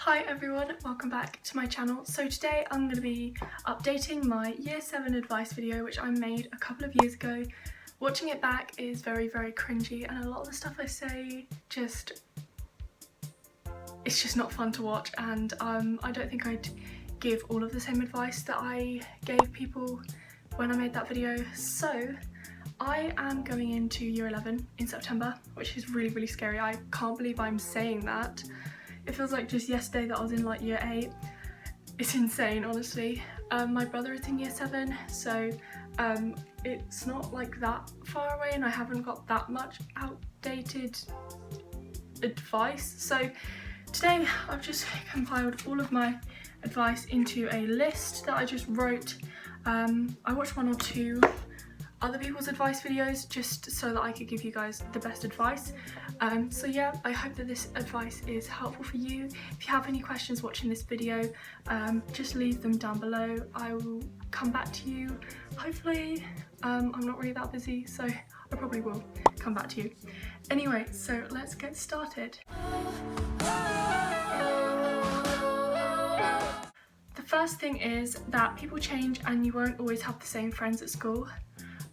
Hi everyone, welcome back to my channel. So today I'm going to be updating my year 7 advice video which I made a couple of years ago. Watching it back is very cringy and a lot of the stuff I say it's just not fun to watch, and I don't think I'd give all of the same advice that I gave people when I made that video. So I am going into year 11 in September, which is really scary. I can't believe I'm saying that. It feels like just yesterday that I was in like year 8. It's insane, honestly. My brother is in year 7, so it's not like that far away and I haven't got that much outdated advice. So today I've just compiled all of my advice into a list that I just wrote. I watched 1 or 2 other people's advice videos just so that I could give you guys the best advice. So yeah, I hope that this advice is helpful for you. If you have any questions watching this video, just leave them down below. I will come back to you. Hopefully, I'm not really that busy, so I probably will come back to you. Anyway, so let's get started. The first thing is that people change and you won't always have the same friends at school.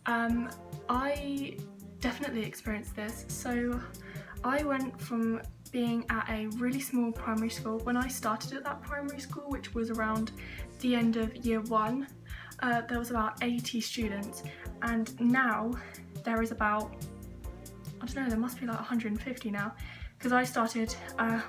I definitely experienced this. So I went from being at a really small primary school. When I started at that primary school, which was around the end of year 1, there was about 80 students, and now there is about, I don't know, there must be like 150 now, because I started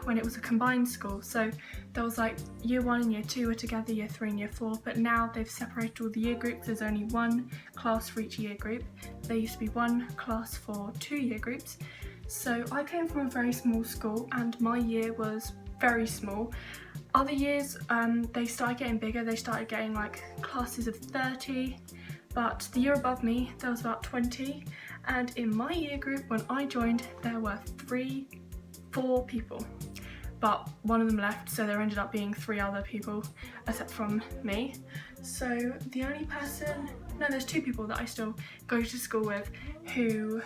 when it was a combined school. So there was like year 1 and year 2 were together, year 3 and year 4, but now they've separated all the year groups. There's only 1 class for each year group. There used to be 1 class for 2 year groups. So I came from a very small school and my year was very small. Other years, they started getting bigger. They started getting like classes of 30, but the year above me, there was about 20. And in my year group, when I joined, there were 4 people, but one of them left, so there ended up being 3 other people except from me. So the only person, no, there's 2 people that I still go to school with who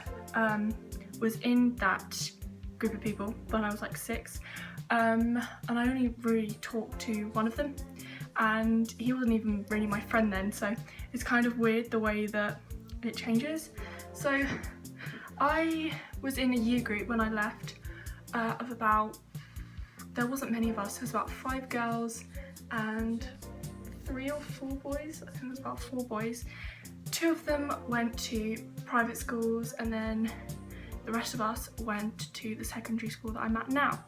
was in that group of people when I was like 6, and I only really talked to one of them, and he wasn't even really my friend then, so it's kind of weird the way that it changes. So I was in a year group when I left of about, there wasn't many of us, there was about 5 girls and 3 or 4 boys. I think it was about 4 boys. 2 of them went to private schools and then the rest of us went to the secondary school that I'm at now.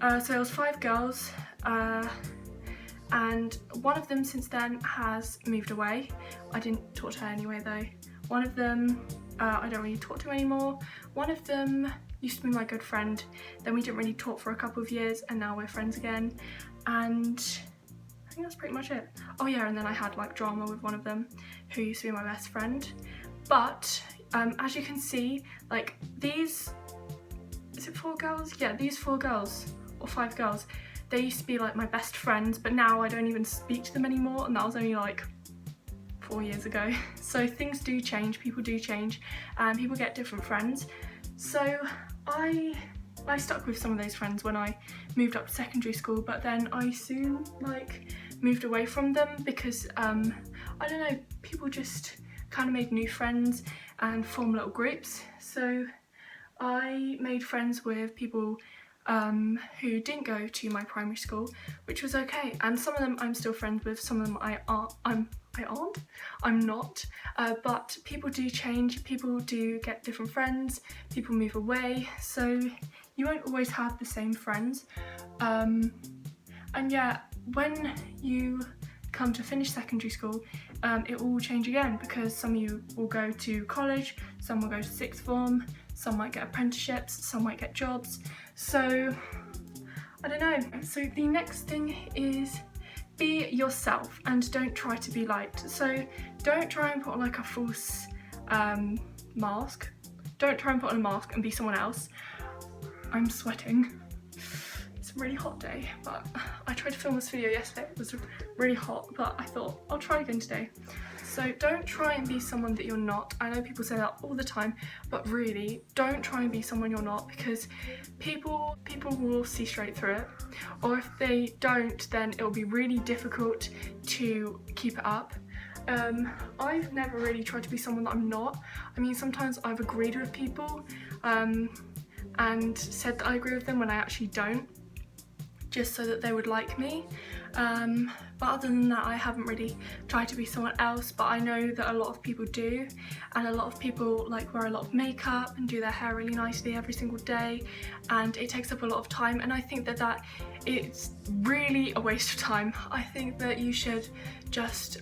So there was 5 girls and one of them since then has moved away. I didn't talk to her anyway though. One of them I don't really talk to anymore. One of them used to be my good friend, then we didn't really talk for a couple of years and now we're friends again, and I think that's pretty much it. Oh yeah, and then I had like drama with one of them who used to be my best friend. But as you can see, like these, is it 4 girls? Yeah, these 4 girls or 5 girls, they used to be like my best friends, but now I don't even speak to them anymore, and that was only like 4 years ago. So things do change, people do change, and people get different friends. So I stuck with some of those friends when I moved up to secondary school, but then I soon like moved away from them because I don't know, people just kind of made new friends and formed little groups. So I made friends with people who didn't go to my primary school, which was okay, and some of them I'm still friends with, some of them I'm not, but people do change, people do get different friends, people move away, so you won't always have the same friends. And yeah, when you come to finish secondary school, it will change again, because some of you will go to college, some will go to 6th form, some might get apprenticeships, some might get jobs. So I don't know. So the next thing is be yourself and don't try to be liked. So don't try and put on like a false mask. Don't try and put on a mask and be someone else. I'm sweating. It's a really hot day, but I tried to film this video yesterday. It was really hot, but I thought I'll try again today. So don't try and be someone that you're not. I know people say that all the time, but really, don't try and be someone you're not, because people will see straight through it. Or if they don't, then it'll be really difficult to keep it up. I've never really tried to be someone that I'm not. I mean, sometimes I've agreed with people and said that I agree with them when I actually don't, just so that they would like me. But other than that, I haven't really tried to be someone else, but I know that a lot of people do, and a lot of people like wear a lot of makeup and do their hair really nicely every single day, and it takes up a lot of time, and I think that it's really a waste of time. I think that you should just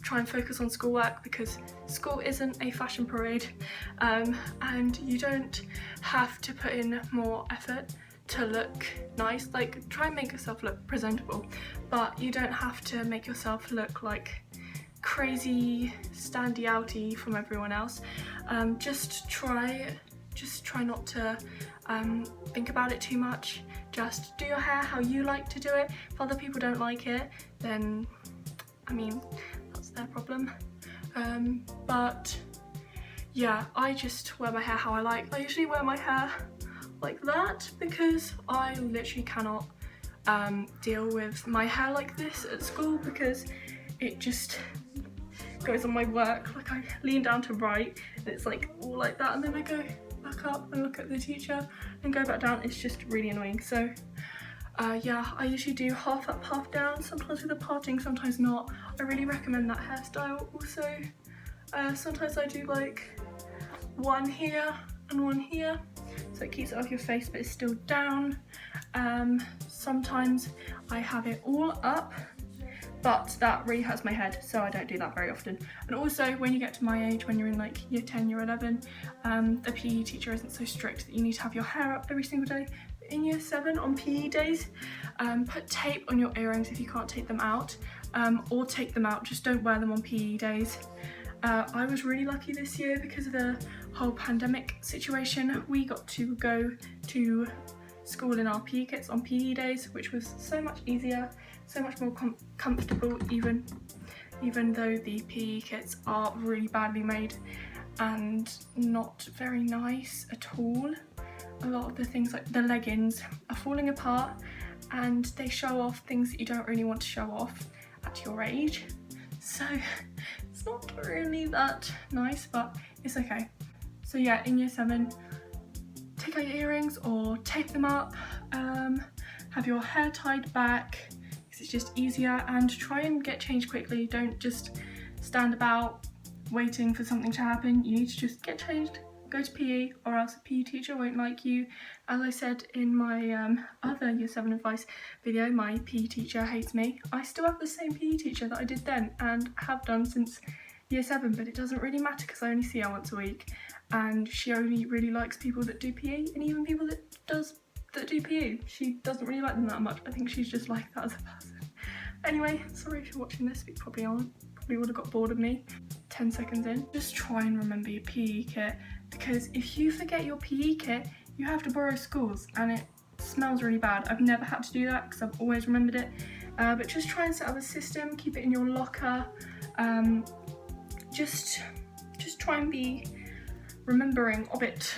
try and focus on schoolwork, because school isn't a fashion parade, and you don't have to put in more effort to look nice. Like, try and make yourself look presentable, but you don't have to make yourself look like crazy standy outy from everyone else. Just try not to think about it too much. Just do your hair how you like to do it. If other people don't like it, then I mean, that's their problem. But yeah, I just wear my hair how I like. I usually wear my hair like that because I literally cannot deal with my hair like this at school, because it just goes on my work. Like, I lean down to write and it's like all like that, and then I go back up and look at the teacher and go back down. It's just really annoying. So yeah, I usually do half up, half down, sometimes with a parting, sometimes not. I really recommend that hairstyle. Also, sometimes I do like one here and one here, so it keeps it off your face but it's still down. Sometimes I have it all up, but that really hurts my head, so I don't do that very often. And also, when you get to my age, when you're in like year 10, year 11, the PE teacher isn't so strict that you need to have your hair up every single day. But in year 7, on PE days, put tape on your earrings if you can't take them out, or take them out, just don't wear them on PE days. I was really lucky this year because of the whole pandemic situation. We got to go to school in our PE kits on PE days, which was so much easier, so much more comfortable, even though the PE kits are really badly made and not very nice at all. A lot of the things, like the leggings, are falling apart, and they show off things that you don't really want to show off at your age. So it's not really that nice, but it's okay. So yeah, in year 7, take out your earrings or tape them up, have your hair tied back because it's just easier, and try and get changed quickly. Don't just stand about waiting for something to happen. You need to just get changed, go to PE, or else a PE teacher won't like you. As I said in my other year 7 advice video, my PE teacher hates me. I still have the same PE teacher that I did then and have done since year 7, but it doesn't really matter because I only see her once a week, and she only really likes people that do PE, and even people that do PE, she doesn't really like them that much. I think she's just like that as a person. Anyway, sorry if you're watching this, but you probably aren't. Probably would have got bored of me 10 seconds in. Just try and remember your PE kit, because if you forget your PE kit, you have to borrow schools, and it smells really bad. I've never had to do that because I've always remembered it, but just try and set up a system, keep it in your locker. Just try and be remembering of it,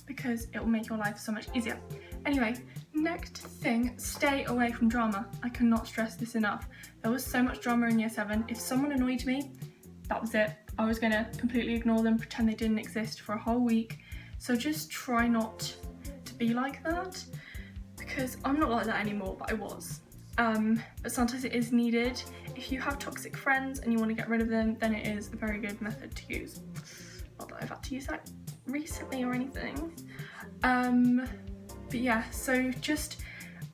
because it will make your life so much easier. Anyway, next thing, stay away from drama. I cannot stress this enough. There was so much drama in year 7. If someone annoyed me, that was it. I was gonna completely ignore them, pretend they didn't exist for a whole week. So just try not to be like that, because I'm not like that anymore, but I was. But sometimes it is needed. If you have toxic friends and you want to get rid of them, then it is a very good method to use. Not that I've had to use that recently or anything. But yeah, so just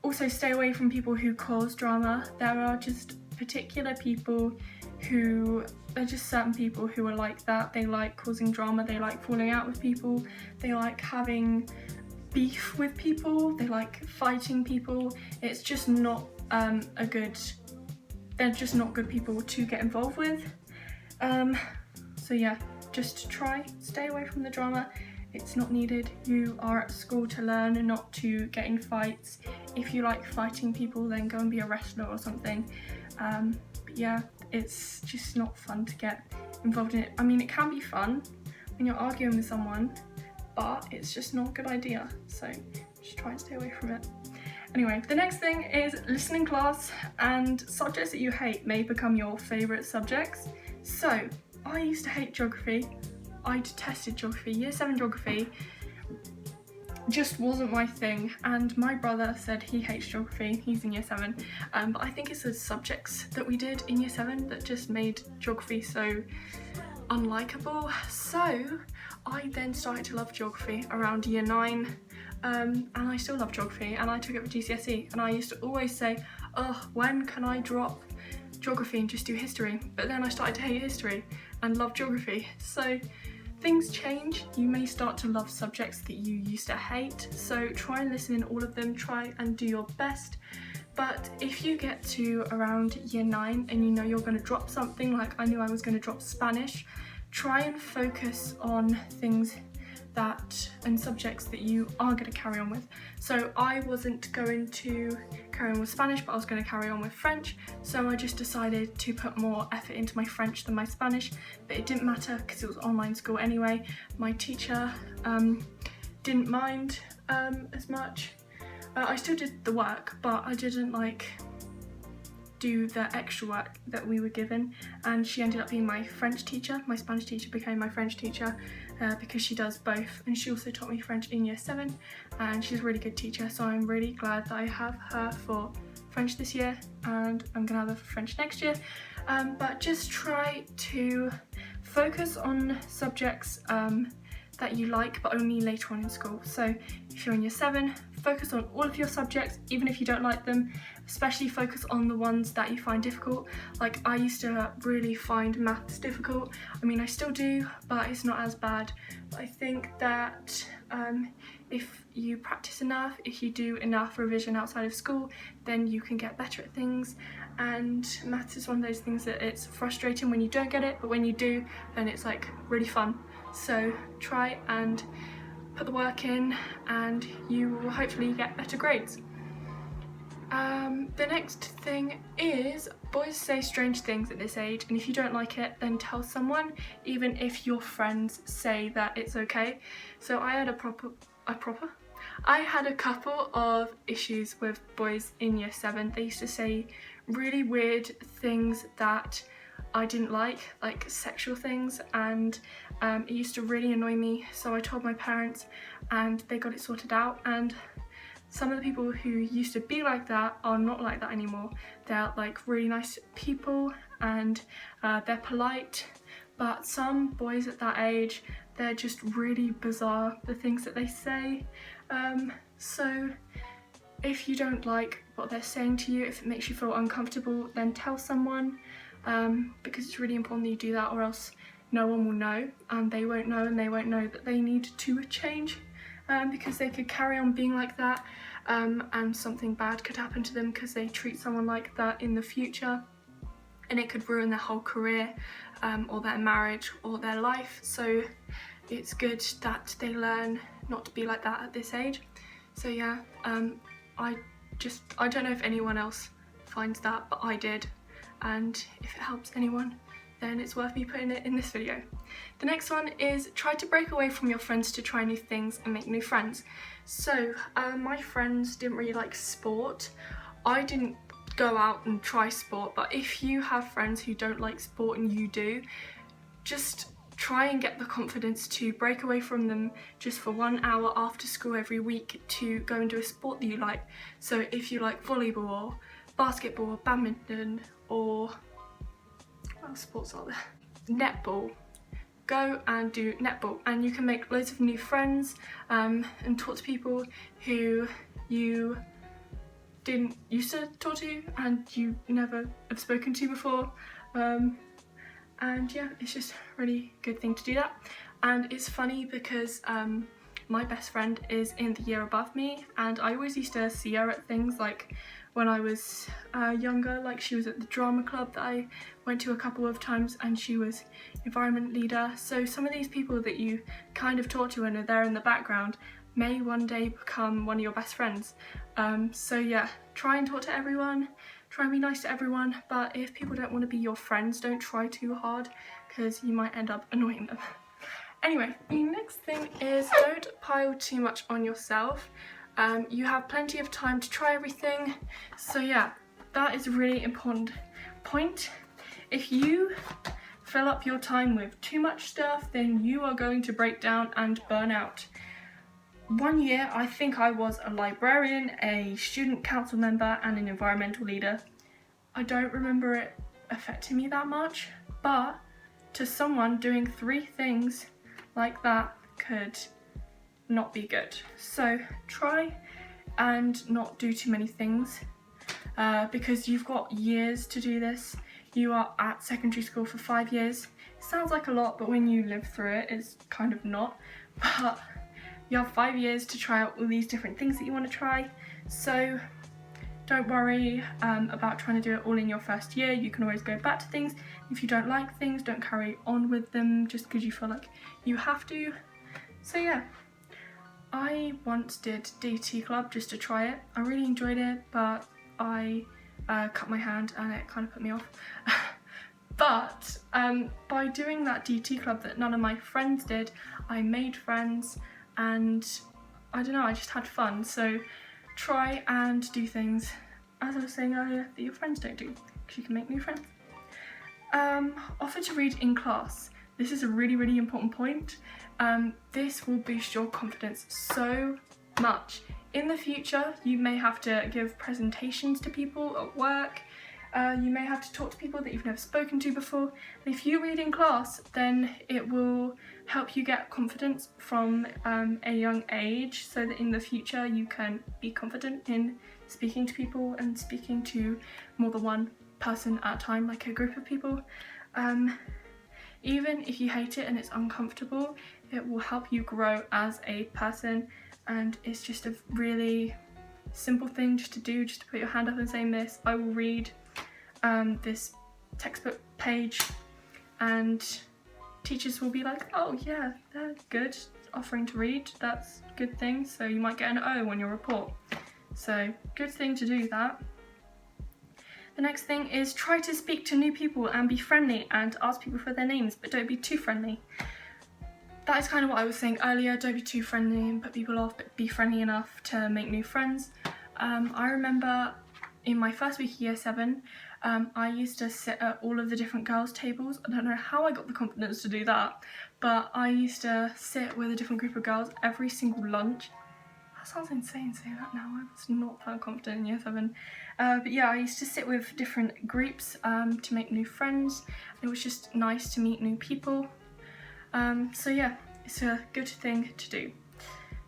also stay away from people who cause drama. There are just particular people who, they're just certain people who are like that. They like causing drama, they like falling out with people, they like having beef with people, they like fighting people. It's just not they're just not good people to get involved with. So yeah, just stay away from the drama. It's not needed. You are at school to learn and not to get in fights. If you like fighting people, then go and be a wrestler or something. But But yeah, it's just not fun to get involved in it. I mean, it can be fun when you're arguing with someone, but it's just not a good idea. So just try and stay away from it. Anyway, the next thing is listening class, and subjects that you hate may become your favourite subjects. So I used to hate geography. I detested geography. Year 7 geography just wasn't my thing, and my brother said he hates geography. He's in year 7, but I think it's the subjects that we did in year 7 that just made geography so unlikable. So I then started to love geography around year 9, and I still love geography, and I took it for GCSE, and I used to always say, oh, when can I drop geography and just do history? But then I started to hate history and love geography. So things change. You may start to love subjects that you used to hate, so try and listen in all of them, try and do your best. But if you get to around year 9 and you know you're going to drop something, like I knew I was going to drop Spanish, try and focus on things and subjects that you are going to carry on with. So I wasn't going to carry on with Spanish, but I was going to carry on with French, so I just decided to put more effort into my French than my Spanish, but it didn't matter because it was online school anyway. My teacher didn't mind as much. I still did the work, but I didn't do the extra work that we were given, and she ended up being my French teacher. My Spanish teacher became my French teacher because she does both, and she also taught me French in year 7, and she's a really good teacher, so I'm really glad that I have her for French this year, and I'm gonna have her for French next year. But just try to focus on subjects that you like, but only later on in school. So if you're in year 7, focus on all of your subjects, even if you don't like them, especially focus on the ones that you find difficult. Like I used to really find maths difficult. I mean, I still do, but it's not as bad. But I think that if you practice enough, if you do enough revision outside of school, then you can get better at things. And maths is one of those things that it's frustrating when you don't get it, but when you do, then it's like really fun. So try and put the work in, and you will hopefully get better grades. The next thing is boys say strange things at this age, and if you don't like it, then tell someone, even if your friends say that it's okay. So I had a couple of issues with boys in year 7. They used to say really weird things that I didn't like sexual things, and it used to really annoy me. So I told my parents, and they got it sorted out, and some of the people who used to be like that are not like that anymore. They're like really nice people, and they're polite, but some boys at that age, they're just really bizarre, the things that they say. So if you don't like what they're saying to you, if it makes you feel uncomfortable, then tell someone, because it's really important that you do that, or else no one will know, and they won't know, and they won't know that they need to change, because they could carry on being like that, and something bad could happen to them because they treat someone like that in the future, and it could ruin their whole career, or their marriage, or their life. So it's good that they learn not to be like that at this age. So yeah, I don't know if anyone else finds that, but I did, and if it helps anyone, then it's worth me putting it in this video. The next one is try to break away from your friends to try new things and make new friends. So my friends didn't really like sport. I didn't go out and try sport, but if you have friends who don't like sport and you do, just try and get the confidence to break away from them just for 1 hour after school every week to go and do a sport that you like. So if you like volleyball, basketball, badminton, or what else sports are there? Netball. Go and do netball, and you can make loads of new friends, and talk to people who you didn't used to talk to and you never have spoken to before. And yeah, it's just a really good thing to do that. And it's funny because my best friend is in the year above me, and I always used to see her at things like when I was younger. Like she was at the drama club that I went to a couple of times, and she was environment leader. So some of these people that you kind of talk to and are there in the background may one day become one of your best friends. So yeah, try and talk to everyone, try and be nice to everyone, but if people don't want to be your friends, don't try too hard because you might end up annoying them. Anyway, the next thing is don't pile too much on yourself. You have plenty of time to try everything, so yeah, that is a really important point. If you fill up your time with too much stuff, then you are going to break down and burn out. One year, I think I was a librarian, a student council member, and an environmental leader. I don't remember it affecting me that much, but to someone, doing 3 things like that could not be good. So try and not do too many things, because you've got years to do this. You are at secondary school for 5 years. It sounds like a lot, but when you live through it, it's kind of not. But you have 5 years to try out all these different things that you want to try. So don't worry about trying to do it all in your first year. You can always go back to things. If you don't like things, don't carry on with them just because you feel like you have to. So yeah, I once did DT Club just to try it. I really enjoyed it, but I cut my hand and it kind of put me off. But by doing that DT Club that none of my friends did, I made friends and I don't know, I just had fun. So try and do things, as I was saying earlier, that your friends don't do, because you can make new friends. Offer to read in class. This is a really, really important point. This will boost your confidence so much. In the future, you may have to give presentations to people at work. You may have to talk to people that you've never spoken to before. And if you read in class, then it will help you get confidence from a young age, so that in the future you can be confident in speaking to people and speaking to more than one person at a time, like a group of people. Even if you hate it and it's uncomfortable, it will help you grow as a person, and it's just a really simple thing just to do, just to put your hand up and say, "Miss, I will read this textbook page," and teachers will be like, "Oh yeah, they're good, offering to read, that's a good thing," so you might get an O on your report. So good thing to do that. The next thing is try to speak to new people and be friendly and ask people for their names, but don't be too friendly. That is kind of what I was saying earlier. Don't be too friendly and put people off, but be friendly enough to make new friends. I remember in my first week of year 7, I used to sit at all of the different girls' tables. I don't know how I got the confidence to do that, but I used to sit with a different group of girls every single lunch. That sounds insane saying that now. I was not that confident in year 7. But yeah, I used to sit with different groups to make new friends. It was just nice to meet new people. So yeah, it's a good thing to do.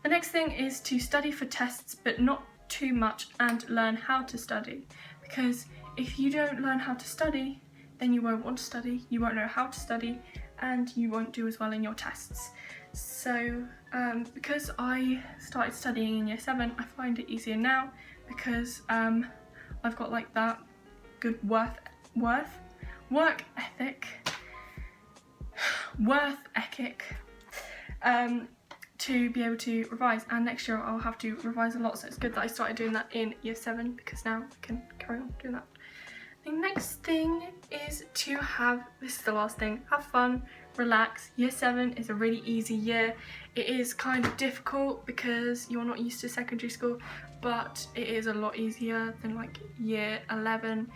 The next thing is to study for tests, but not too much, and learn how to study. Because if you don't learn how to study, then you won't want to study, you won't know how to study, and you won't do as well in your tests. So because I started studying in year 7, I find it easier now because I've got like that good work ethic to be able to revise, and next year I'll have to revise a lot, so it's good that I started doing that in year 7 because now I can carry on doing that. The next thing is to this is the last thing, have fun, relax. Year 7 is a really easy year. It is kind of difficult because you're not used to secondary school, but it is a lot easier than like year 11,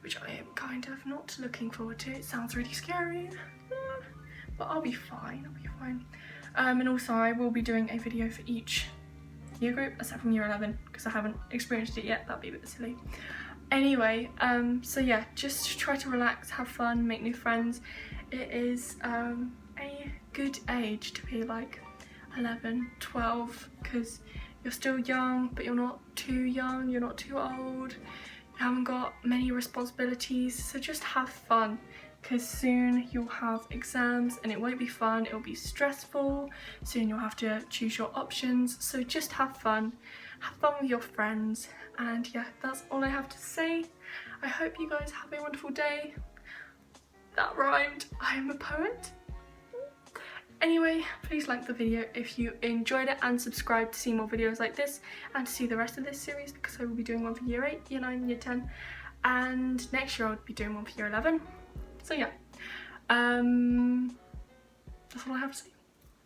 which I am kind of not looking forward to. It sounds really scary, but I'll be fine, and also I will be doing a video for each year group except from year 11 because I haven't experienced it yet. That'd be a bit silly. Anyway, so yeah, just try to relax, have fun, make new friends. It is a good age to be like 11, 12, because you're still young, but you're not too young, you're not too old, you haven't got many responsibilities, so just have fun, because soon you'll have exams and it won't be fun, it'll be stressful, soon you'll have to choose your options, so just have fun with your friends, and yeah, that's all I have to say. I hope you guys have a wonderful day. That rhymed, I am a poet. Anyway, please like the video if you enjoyed it and subscribe to see more videos like this and to see the rest of this series, because I will be doing one for year 8, year 9, year 10. and next year I'll be doing one for year 11. So yeah, that's all I have to say.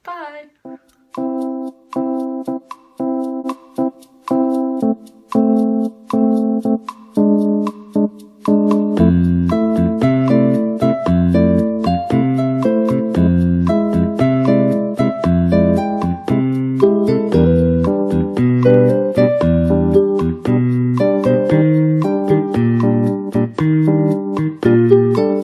Bye!